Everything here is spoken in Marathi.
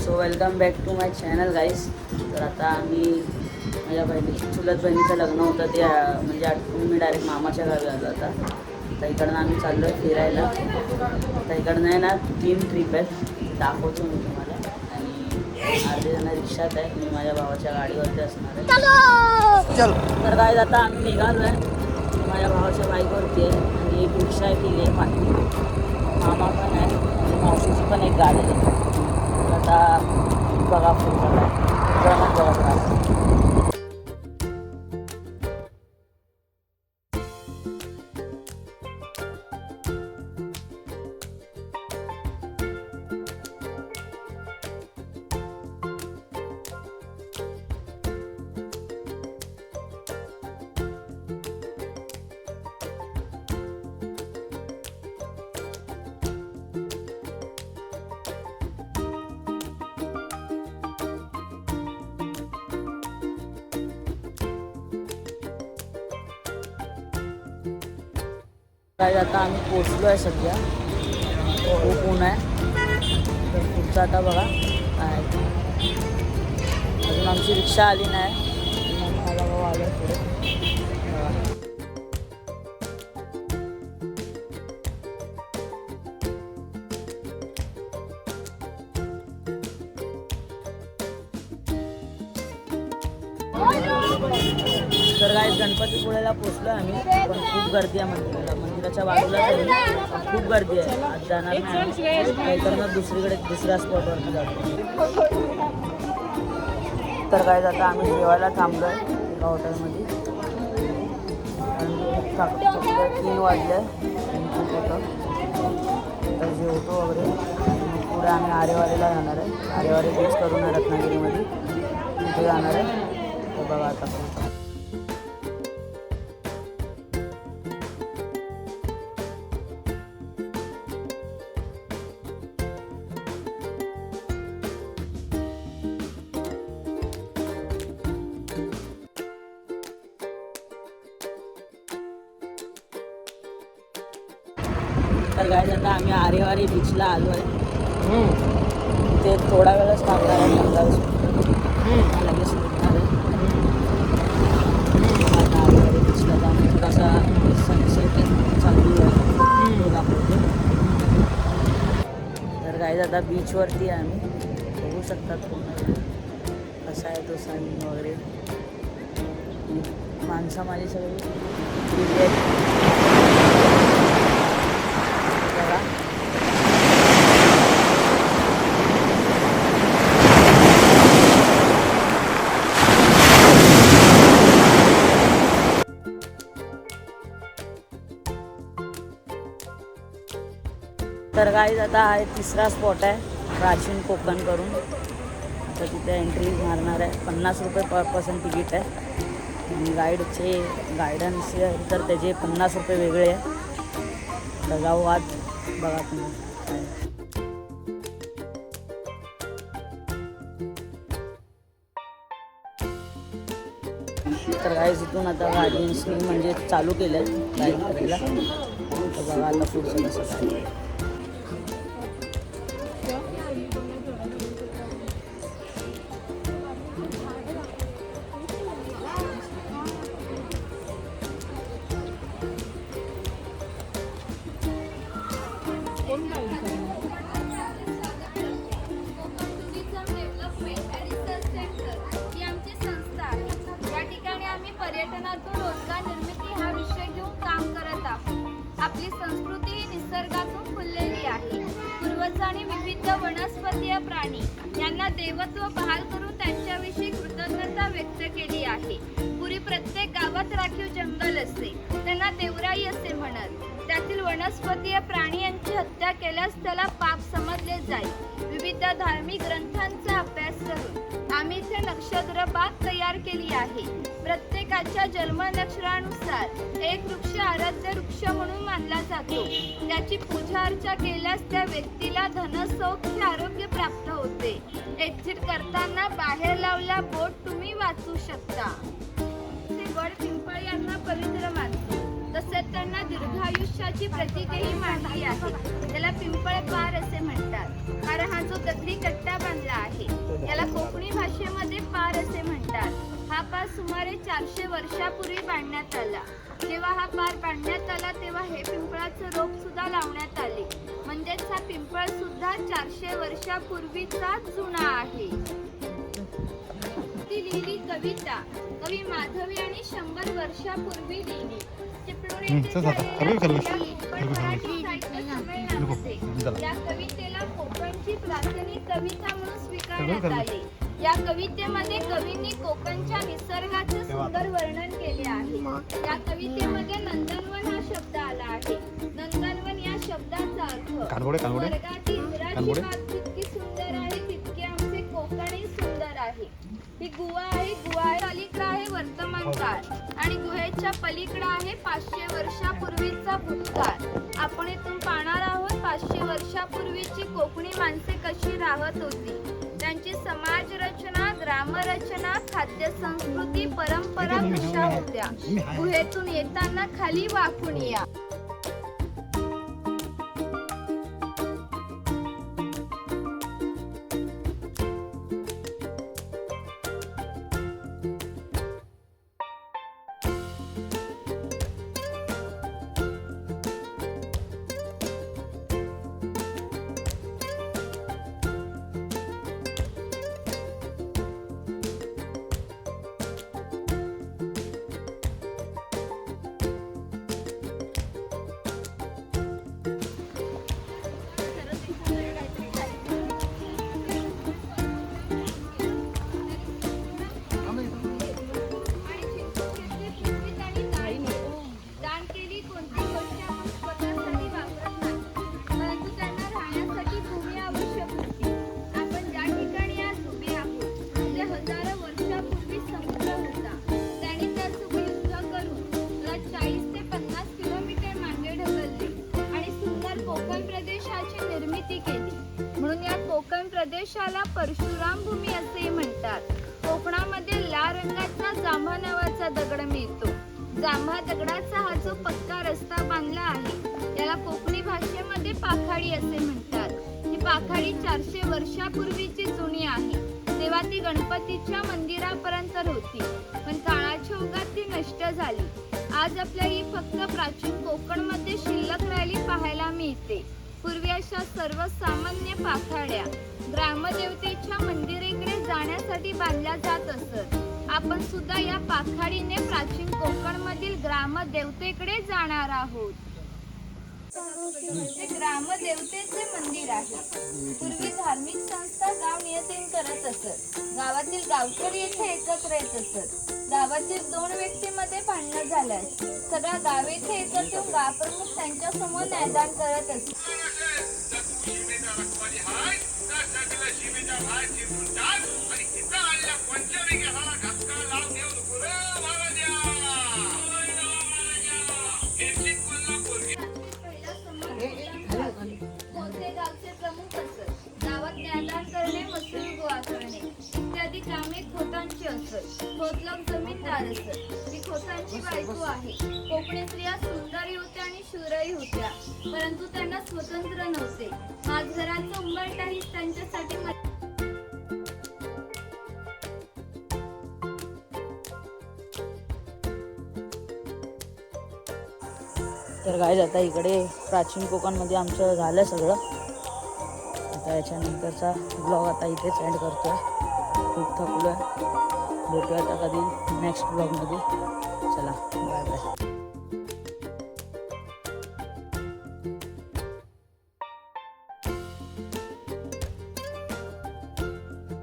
So welcome back to my channel guys. तर आता आम्ही माझ्या चुलत बहिणीचं लग्न होतं ते म्हणजे आठवून मी डायरेक्ट मामाच्या गावी आलो. आता इकडनं आम्ही चाललो आहे फिरायला. आता इकडनं आहे ना 3 ट्रिप आहेत, दाखवतो मी तुम्हाला. आणि अर्धे जण रिक्षात आहे, मी माझ्या भावाच्या गाडीवरती असणार आहे. तर गाईस आता आम्ही निघालो आहे, माझ्या भावाच्या बाईकवरती आहे आणि एक रिक्षा आहे ती आहे पाठी. मामा पण आहे आणि मावशीची पण एक गाडी आहे. आता बघा पुढचा बघत राहा. काय आता आम्ही पोचलो आहे सध्या, खूप ऊन आहे. तर पुढचं आता बघा काय, अजून आमची रिक्षा आली नाही. मला बाबा आलं पुढे तर काय गणपतीपुळेला पोचलो आम्ही, पण खूप गर्दी आहे मंदिराच्या बाजूला खूप गर्दी आहे. आज जाणार नाही, तर दुसरीकडे दुसऱ्या स्पॉटवरती जातो. तर काय आता आम्ही जेवायला थांबलो आहे एका हॉटेलमध्ये. 3 वाजले खूप होतं. तर जेवतो वगैरे पुढे आम्ही आरेवारीला जाणार आहे. आरेवारी बीच करून आहे रत्नागिरीमध्ये, तिथे जाणार आहे. तर बघा आता तर काय आता आम्ही आरेवारी बीचला आलो आहे. ते थोडा वेळच थांबणार आहे, 15-20 मिनिट लगेच निघणार आहे. आता आरेवारी बीचला जाऊन कसा सनसेट चालू आहे तो दाखवतो. तर काय आता बीचवरती आहे आम्ही, बघू शकतात पूर्ण कसा आहे तो सन वगैरे. माणसं माझी सगळी तर गाईज आता हा 3रा स्पॉट आहे प्राचीन कोकण करून. आता तिथे एंट्री मारणार आहे. 50 रुपये पर पर्सन तिकीट आहे. आणि गाईडचे गायडन्स तर त्याचे 50 रुपये वेगळे आहे. तर जाऊ आज बघा तुम्ही. तर गाईज इथून आता गाडीने म्हणजे चालू केलं आहे गाईड करायला. तर बघा आता पुढचं कसं काय. पर्यटनातून रोजगार निर्मिती हा विषय घेऊन काम करत आहोत. आपली संस्कृती ही निसर्गातून फुललेली आहे. पूर्वजांनी विविध वनस्पतीय प्राणी यांना देवत्व बहाल करून त्यांच्याविषयी कृतज्ञता व्यक्त केली आहे. पूर्वी प्रत्येक गावात राखीव जंगल असे, त्यांना देवराई असे म्हणत. त्यातील वनस्पतीय प्राणी यांची हत्या केल्यास त्याला पाप समजले जाईल. विविध धार्मिक ग्रंथांचा अभ्यास करून आम्ही इथे नक्षत्र बाग तयार केली आहे. प्रत्येकाच्या जन्म नक्षत्रानुसार एक वृक्ष आराध्य वृक्ष म्हणून मानला जातो. त्याची पूजा अर्चा केल्यास त्या व्यक्तीला धन सौख्य आरोग्य प्राप्त होते. एक्झिट करताना बाहेर लावला बोट तुम्ही वाचू शकता. वड पिंपळ यांना पवित्र मानतो, तसेच त्यांना दीर्घायुष्याची प्रतीकही मानली आहे. त्याला पिंपळ पार असे म्हणतात, कारण हा जो दगडी कट्टा बांधला आहे याला कोकणी भाषेमध्ये पार असे म्हणतात. हा पार सुमारे 400 वर्षापूर्वी बांधण्यात आला. जेव्हा हा पार बांधण्यात आला तेव्हा हे पिंपळाचं रोप सुद्धा लावण्यात आले. म्हणजेच हा पिंपळ सुद्धा 400 वर्षापूर्वीचा जुना आहे. ती लिहिली कविता कवी माधवी आणि 100 वर्षापूर्वी लिहिली. चिपळूण येथे झालेल्या मराठी साहित्य संमेलनामध्ये या कवितेला कोकणची प्राथमिक कविता म्हणून स्वीकारण्यात आले. या कवितेमध्ये कवींनी कोकणच्या निसर्गाचे सुंदर वर्णन केले आहे. या कवितेमध्ये नंदनवन हा शब्द आला आहे. नंदनवन या शब्दाचा अर्थ स्वर्गातील इंद्राची बाग जितकी सुंदर आहे तितके आमचे कोकणही सुंदर आहे. ही गुहा आहे. गुहा पलीकडे आहे वर्तमान काळ आणि गुहेच्या पलीकडे आहे 500 वर्षापूर्वीचा भूतकाळ. आपण इथून पाहणार आहोत 500 वर्षापूर्वीची कोकणी माणसे कशी राहत होती, त्यांची समाज रचना, ग्रामरचना, खाद्य संस्कृती, परंपरा कशा होत्या. गुहेतून येताना खाली वाकून या. प्रदेशाला परशुराम भूमी असे म्हणतात. कोकणामध्ये लाल रंगाचा जांभा नावाचा दगड मिळतो. जांभा दगडाचा हा जो पक्का रस्ता बांधला आहे याला कोकणी भाषेमध्ये पाखाडी असे म्हणतात. ही पाखाडी 400 वर्षापूर्वीची जुनी आहे. तेव्हा ती गणपतीच्या मंदिरापर्यंत होती, पण काळाच्या ओघात ती नष्ट झाली. आज आपल्याला ही फक्त प्राचीन कोकणमध्ये शिल्लक राहिली पाहायला मिळते. पूर्वी अशा सर्वसामान्य पाखाड्या ग्रामदेवतेच्या मंदिराकडे जाण्यासाठी बांधल्या जात असत. आपण सुद्धा या पाखाडीने प्राचीन कोकणमधील ग्रामदेवतेकडे जाणार आहोत. हे ग्रामदेवतेचे मंदिर आहे. पूर्वी धार्मिक संस्था गाव नियंत्रण करत असत. गावातील गावकरी येथे एकत्र येत असत. गावातील 2 व्यक्तींमध्ये भांडण झाल्यास सगळा गाव येथे एकत्र येऊन गावप्रमुख त्यांच्या समोर न्यायदान करत असत. गावचे प्रमुख असत. गावात न्यायदान करणे, वसूल गोळा करणे इत्यादी कामे खोतांची असत. खोत लोक जमीनदार असत. ती खोतांची बायको आहे. कोकणी स्त्रिया सुंदरही होत्या आणि शूरही होत्या, परंतु त्यांना स्वतंत्र नव्हते. माझघराचा उंबरठाही त्यांच्यासाठी तर गाईज आता इकडे प्राचीन कोकणमध्ये आमचं झालं सगळं. आता याच्यानंतरचा ब्लॉग आता इथेच एंड करतोय. खूप थकलो आहे. भेटूया आता कधी नेक्स्ट ब्लॉगमध्ये. चला बाय बाय.